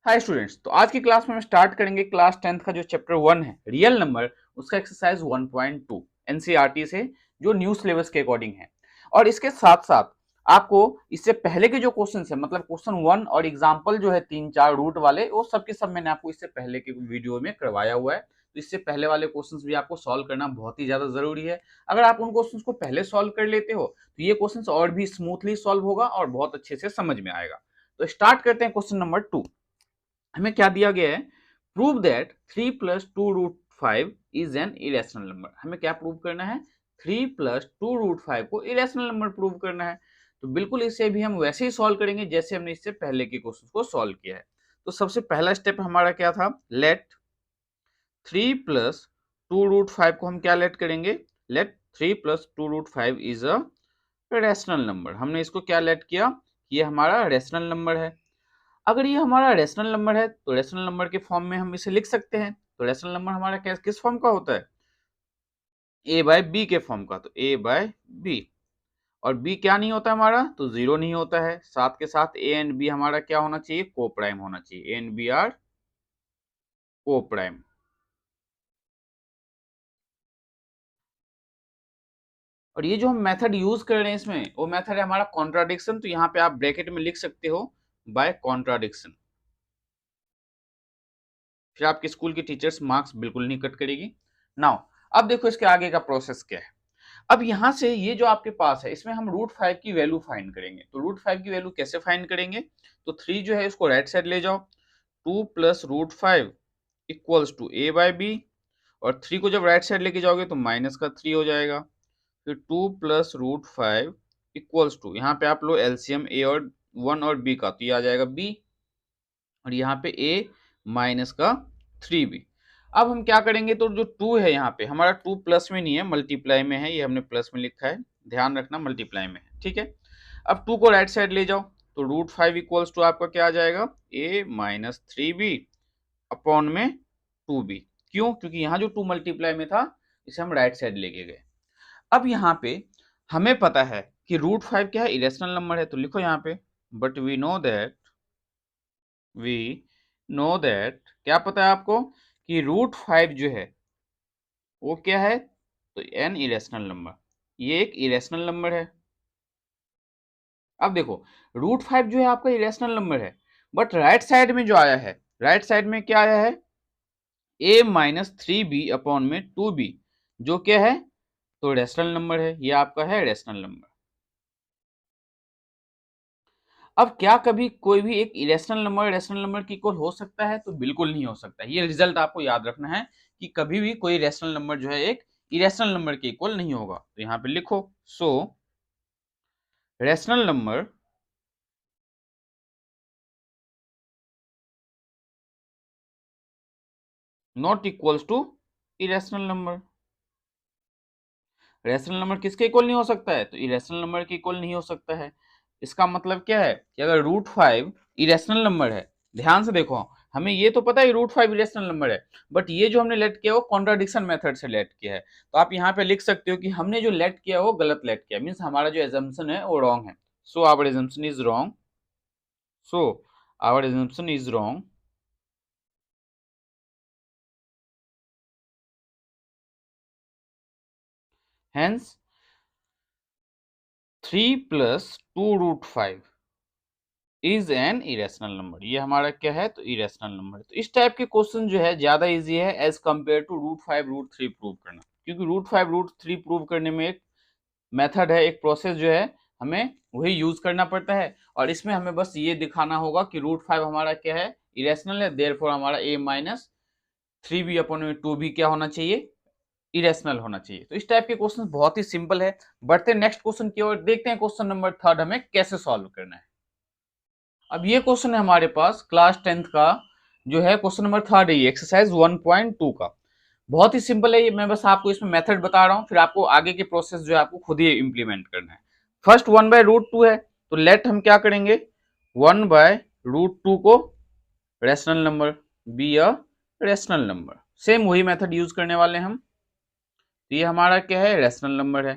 Hi students, तो आज की क्लास में हम स्टार्ट करेंगे क्लास 10th का जो चैप्टर 1 है रियल नंबर, उसका एक्सरसाइज 1.2 एनसीईआरटी से जो न्यू सिलेबस के अकॉर्डिंग है। और इसके साथ साथ आपको इससे पहले के जो क्वेश्चन है मतलब क्वेश्चन 1 और एग्जाम्पल जो है 3-4 रूट वाले, वो सब के सब मैंने आपको इससे पहले के वीडियो में करवाया हुआ है। तो इससे पहले वाले क्वेश्चंस भी आपको सॉल्व करना बहुत ही ज्यादा जरूरी है। अगर आप उन क्वेश्चंस को पहले सॉल्व कर लेते हो तो ये क्वेश्चंस और भी स्मूथली सॉल्व होगा और बहुत अच्छे से समझ में आएगा। तो स्टार्ट करते हैं क्वेश्चन नंबर 2। हमें क्या दिया गया है? Prove that 3 plus 2 root 5 is an irrational number. हमें क्या प्रूव करना है? 3 प्लस 2 रूट 5 को इरेशनल नंबर प्रूव करना है। तो बिल्कुल इसे भी हम वैसे ही सॉल्व करेंगे जैसे हमने इससे पहले के क्वेश्चन को सॉल्व किया है। तो सबसे पहला स्टेप हमारा क्या था? लेट 3 प्लस 2 रूट 5 को हम क्या लेट करेंगे? Let 3 plus 2 root 5 is a rational number. हमने इसको क्या लेट किया? ये हमारा रेशनल नंबर है। अगर ये हमारा रेशनल नंबर है तो रेशनल नंबर के फॉर्म में हम इसे लिख सकते हैं। तो रेशनल नंबर हमारा किस फॉर्म का होता है? ए बाय बी के फॉर्म का। तो ए बाय बी, और बी क्या नहीं होता हमारा? तो जीरो नहीं होता है। साथ के साथ ए एंड बी हमारा क्या होना चाहिए? को प्राइम होना चाहिए। ए एंड बी आर को प्राइम। और ये जो हम मेथड यूज कर रहे हैं इसमें, वो मेथड है हमारा कॉन्ट्राडिक्शन। तो यहाँ पे आप ब्रैकेट में लिख सकते हो बाय कॉन्ट्राडिक्शन। फिर आपके स्कूल की टीचर्स मार्क्स बिल्कुल नहीं कट करेगी। नाउ अब देखो इसके आगे का प्रोसेस क्या है। अब यहां से ये जो आपके पास है, इसमें हम रूट 5 की वैल्यू फाइंड करेंगे। तो रूट 5 की वैल्यू कैसे फाइंड करेंगे? तो 3 जो है इसको राइट साइड ले जाओ। 2 plus root 5 equals to a by b, और 3 को जब राइट साइड लेके जाओगे तो माइनस का 3 हो जाएगा। फिर 2 प्लस रूट 5 इक्वल्स टू, यहाँ पे आप लो एलसीएम ए और 1 और बी का, तो ये आ जाएगा बी, और यहाँ पे ए माइनस का 3b। अब हम क्या करेंगे? तो जो 2 है यहाँ पे हमारा 2 प्लस में नहीं है, मल्टीप्लाई में है। ये हमने प्लस में लिखा है, ध्यान रखना मल्टीप्लाई में है, ठीक है। अब 2 को राइट साइड ले जाओ तो रूट 5 इक्वल्स टू आपका क्या आ जाएगा? a माइनस 3b अपॉन में 2b। क्यों? क्योंकि यहाँ जो 2 मल्टीप्लाई में था, इसे हम राइट साइड लेके गए। अब यहाँ पे हमें पता है कि रूट 5 क्या है? इरेशनल नंबर है। तो लिखो यहाँ पे, बट वी नो दैट, क्या पता है आपको कि रूट 5 जो है वो क्या है? तो एन इरेशनल नंबर, ये एक इरेशनल नंबर है। अब देखो, रूट 5 जो है आपका इरेशनल नंबर है, बट राइट साइड में जो आया है, राइट साइड में क्या आया है? a माइनस 3b अपॉन में 2b, जो क्या है? तो रेशनल नंबर है। ये आपका है रेशनल नंबर। अब क्या कभी कोई भी एक इरेशनल नंबर रेशनल नंबर की इक्वल हो सकता है? तो बिल्कुल नहीं हो सकता। ये रिजल्ट आपको याद रखना है कि कभी भी कोई रेशनल नंबर जो है एक इरेशनल नंबर के इक्वल नहीं होगा। तो यहाँ पे लिखो, so rational number not equals to irrational number. Rational number किसके इक्वल नहीं हो सकता है? तो इरेशनल नंबर के इक्वल नहीं हो सकता है। इसका मतलब क्या है कि अगर रूट 5 इरेशनल नंबर है, ध्यान से देखो, हमें ये तो पता है रूट 5 इरेशनल नंबर है, बट ये जो हमने लेट किया वो कॉन्ट्राडिक्शन मेथड से लेट किया है। तो आप यहाँ पे लिख सकते हो कि हमने जो लेट किया वो गलत लेट किया, मीन्स हमारा जो एजम्पशन है वो रॉन्ग है। So our assumption is wrong. So our assumption is wrong. Hence 3 plus 2 root 5 is an irrational number. ये हमारा क्या है? तो इरेशनल नंबर। तो इस टाइप के क्वेश्चन जो है ज्यादा इजी है as compare to root 5 root 3 prove करना, क्योंकि रूट 5 रूट 3 प्रूव करने में एक मेथड है, एक प्रोसेस जो है हमें वही यूज करना पड़ता है। और इसमें हमें बस ये दिखाना होगा कि रूट 5 हमारा क्या है? इरेशनल है, देयरफॉर हमारा a माइनस 3b अपॉन में 2b क्या होना चाहिए? इरेशनल होना चाहिए। तो इस टाइप के क्वेश्चन बहुत ही सिंपल है। बढ़ते नेक्स्ट क्वेश्चन की ओर, देखते हैं क्वेश्चन नंबर 3 हमें कैसे सॉल्व करना है। अब ये क्वेश्चन है हमारे पास क्लास 10th का, जो है क्वेश्चन नंबर 3 है, एक्सरसाइज 1.2 का। बहुत ही सिंपल है ये, मैं बस आपको इसमें मेथड बता रहा हूँ, फिर आपको आगे के प्रोसेस जो है आपको खुद ही इंप्लीमेंट करना है। फर्स्ट 1/√2 है, तो लेट हम क्या करेंगे? 1/√2 को rational number, be a rational number. Same वही मेथड यूज करने वाले हम। तो ये हमारा क्या है? रेशनल नंबर है।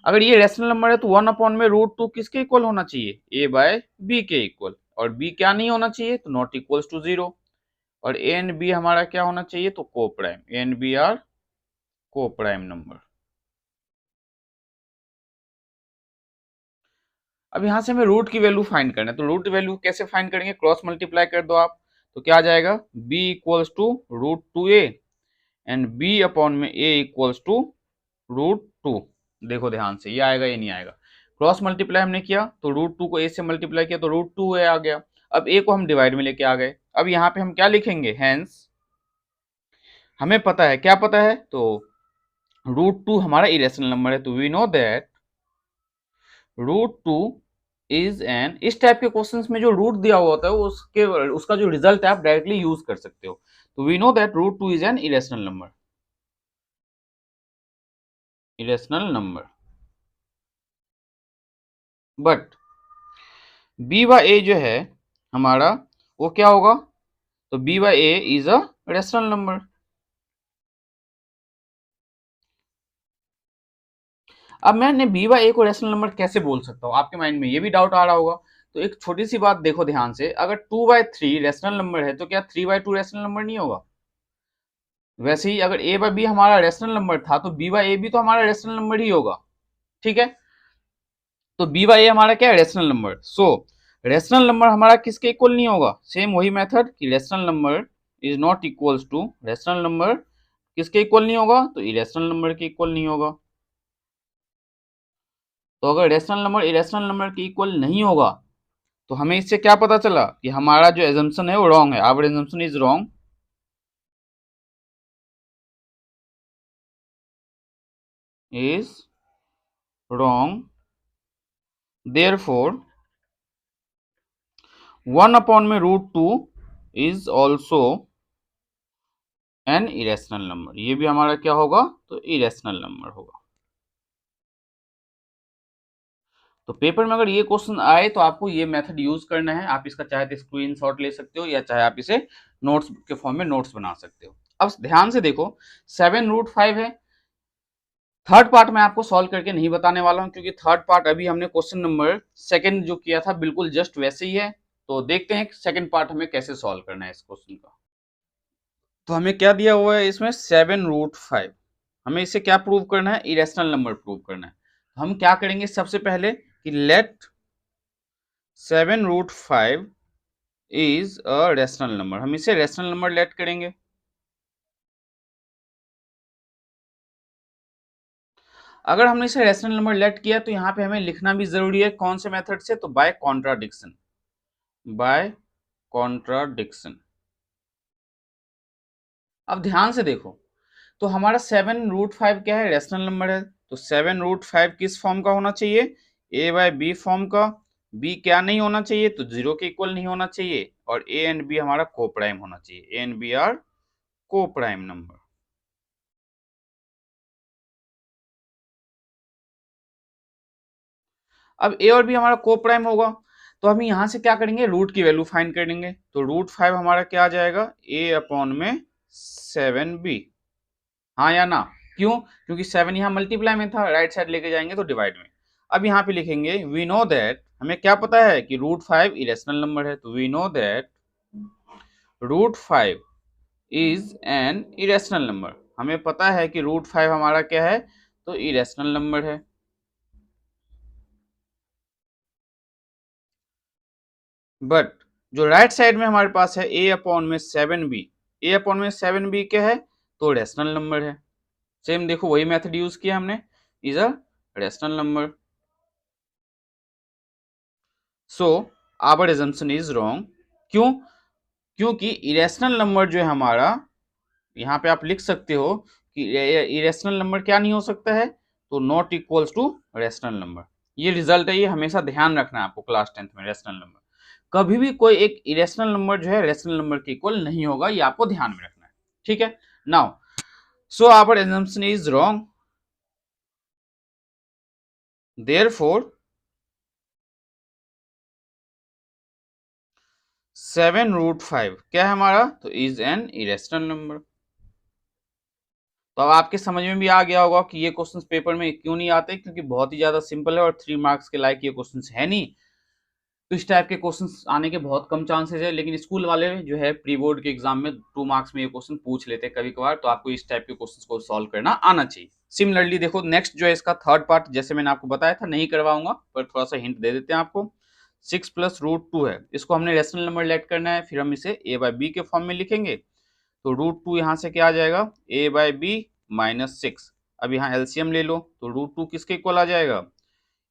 अगर ये रेशनल नंबर है तो 1 अपॉन में √2 किसके इक्वल होना चाहिए? a बाय बी के इक्वल। और b क्या नहीं होना चाहिए, तो नॉट इक्वल्स टू 0, और a एंड b हमारा क्या होना चाहिए, तो coprime, a and b are coprime number. अब यहाँ से हमें रूट की वैल्यू फाइंड करना है, तो रूट वैल्यू कैसे फाइंड करेंगे, क्रॉस मल्टीप्लाई कर दो आप, तो क्या आ जाएगा, b equals to root two a and b upon में a equals to root two. देखो ध्यान से, ये आएगा ये नहीं आएगा, क्रॉस मल्टीप्लाई हमने किया तो रूट टू को a से मल्टीप्लाई किया तो रूट टू ए आ गया, अब a को हम डिवाइड में लेके आ गए, अब यहाँ पे हम क्या लिखेंगे, हेंस हमें पता है, क्या पता है, तो रूट टू हमारा इरेशनल नंबर है, तो we know that root two is an, इस टाइप के क्वेश्चंस में जो रूट दिया हुआ होता है उसका जो रिजल्ट है आप डायरेक्टली यूज कर सकते हो, तो we know that root two is an irrational number, irrational number. But b by a जो है हमारा वो क्या होगा, तो b by a is a rational number. अब मैंने b बाय a को रेशनल नंबर कैसे बोल सकता हूँ, आपके माइंड में ये भी डाउट आ रहा होगा, तो एक छोटी सी बात देखो ध्यान से, अगर 2 बाय 3 रेशनल नंबर है तो क्या 3 बाय 2 रेशनल नंबर नहीं होगा, वैसे ही अगर a बाय b हमारा रेशनल नंबर था तो b बाय a भी तो हमारा रेशनल नंबर ही होगा, ठीक है, तो b बाय a हमारा क्या है, rational number. So rational number हमारा किसके इक्वल नहीं होगा, सेम वही मेथड कि rational number is not equals to, rational number किसके इक्वल नहीं होगा, तो इरेशनल नंबर के इक्वल नहीं होगा। तो अगर रेशनल नंबर इरेशनल नंबर के इक्वल नहीं होगा तो हमें इससे क्या पता चला कि हमारा जो एजम्पशन है वो रॉन्ग है, our assumption is wrong, is wrong, therefore 1 upon में root two is also an irrational number, ये भी हमारा क्या होगा, तो इरेशनल नंबर होगा। तो पेपर में अगर ये क्वेश्चन आए तो आपको ये मेथड यूज करना है, आप इसका चाहे तो स्क्रीनशॉट ले सकते हो या चाहे आप इसे नोट्स के फॉर्म में नोट्स बना सकते हो। अब ध्यान से देखो 7√5 है, थर्ड पार्ट मैं आपको सॉल्व करके नहीं बताने वाला हूं क्योंकि थर्ड पार्ट अभी हमने क्वेश्चन नंबर सेकंड जो किया था बिल्कुल जस्ट वैसे ही है, तो देखते हैं सेकंड पार्ट हमें कैसे सॉल्व करना है इस क्वेश्चन का। तो हमें क्या दिया हुआ है इसमें 7√5, हमें इसे क्या प्रूव करना है, इरेशनल नंबर प्रूव करना है। हम क्या करेंगे सबसे पहले कि let 7√5 is a rational number, हम इसे रेशनल नंबर लेट करेंगे। अगर हमने इसे रेशनल नंबर लेट किया तो यहाँ पे हमें लिखना भी जरूरी है, कौन से मेथड से, तो बाय कॉन्ट्राडिक्शन, बाय कॉन्ट्राडिक्शन। अब ध्यान से देखो, तो हमारा 7√5 क्या है, रेशनल नंबर है, तो 7√5 किस फॉर्म का होना चाहिए, a बाय बी फॉर्म का, b क्या नहीं होना चाहिए, तो 0 के इक्वल नहीं होना चाहिए, और a एंड b हमारा को प्राइम होना चाहिए, a and b are coprime number. अब a और b हमारा को प्राइम होगा तो हम यहाँ से क्या करेंगे, रूट की वैल्यू फाइंड करेंगे, तो √5 हमारा क्या आ जाएगा, a अपॉन में 7b, हाँ या ना, क्यों, क्योंकि 7 यहाँ मल्टीप्लाई में था, राइट साइड लेके जाएंगे तो डिवाइड में। अब यहाँ पे लिखेंगे वी नो दैट, हमें क्या पता है कि √5 इरेशनल नंबर है, तो we know that √5 is an irrational number, हमें पता है कि √5 हमारा क्या है, तो इरेशनल नंबर है। बट जो राइट साइड में हमारे पास है a अपॉन में 7b, a अपॉन में 7b क्या है, तो रेशनल नंबर है, सेम देखो वही मेथड यूज किया हमने, is a rational number. So our assumption is wrong, क्यों, क्योंकि इरेशनल नंबर जो है हमारा, यहाँ पे आप लिख सकते हो कि इरेशनल नंबर क्या नहीं हो सकता है, तो not equals to rational number, ये रिजल्ट है, ये हमेशा ध्यान रखना है आपको क्लास 10th में, रेशनल नंबर कभी भी कोई एक इरेशनल नंबर जो है रेशनल नंबर के इक्वल नहीं होगा, ये आपको ध्यान में रखना है, ठीक है। Now so our assumption is wrong, therefore 7√5 क्या है हमारा, तो इज एन इरेशनल नंबर। तो अब आपके समझ में भी आ गया होगा कि ये क्वेश्चंस पेपर में क्यों नहीं आते, क्योंकि बहुत ही ज्यादा सिंपल है और 3 मार्क्स के लायक ये क्वेश्चंस है नहीं, तो इस टाइप के क्वेश्चंस आने के बहुत कम चांसेस है, लेकिन स्कूल वाले जो है प्री बोर्ड के एग्जाम में 2 मार्क्स में ये क्वेश्चन पूछ लेते हैं कभी कभार, तो आपको इस टाइप के क्वेश्चंस को सॉल्व करना आना चाहिए। सिमिलरली देखो नेक्स्ट जो है इसका थर्ड पार्ट, जैसे मैंने आपको बताया था नहीं करवाऊंगा पर थोड़ा सा हिंट दे देते हैं आपको। 6 प्लस रूट 2 है, इसको हमने रेशनल नंबर लेट करना है, फिर हम इसे a बाई बी के फॉर्म में लिखेंगे। तो रूट 2 यहाँ से क्या आ जाएगा, a बाई बी माइनस 6। अब यहाँ एलसीएम ले लो तो रूट 2 किसके इक्वल आ जाएगा,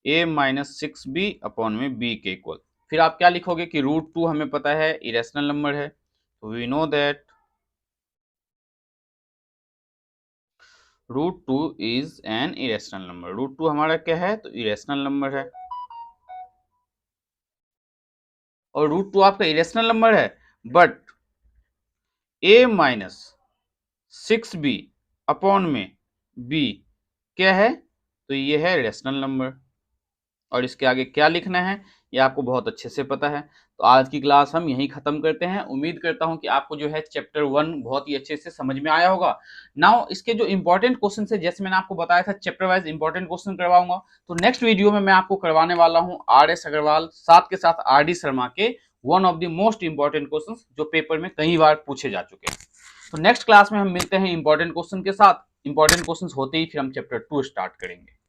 a माइनस 6b अपॉन में b के इक्वल। फिर आप क्या लिखोगे कि रूट 2 हमें पता है इरेशनल नंबर है, तो we know that root 2 is an irrational number. Root 2 हमारा क्या है, तो इरेशनल नंबर है, और रूट 2 आपका इरेशनल नंबर है, but a minus 6b upon में b क्या है, तो ये है रेशनल नंबर। और इसके आगे क्या लिखना है ये आपको बहुत अच्छे से पता है। तो आज की क्लास हम यहीं खत्म करते हैं। उम्मीद करता हूं कि आपको जो है चैप्टर 1 बहुत ही अच्छे से समझ में आया होगा। नाउ इसके जो इंपॉर्टेंट क्वेश्चन है, जैसे मैंने आपको बताया था चैप्टर वाइज इंपॉर्टेंट क्वेश्चन करवाऊंगा, तो नेक्स्ट वीडियो में मैं आपको करवाने वाला हूं RS अग्रवाल साथ के साथ RD शर्मा के one of the most important question जो पेपर में कई बार पूछे जा चुके हैं। तो नेक्स्ट क्लास में हम मिलते हैं इंपॉर्टेंट क्वेश्चन के साथ। इंपॉर्टेंट क्वेश्चन होते ही फिर हम चैप्टर 2 स्टार्ट करेंगे।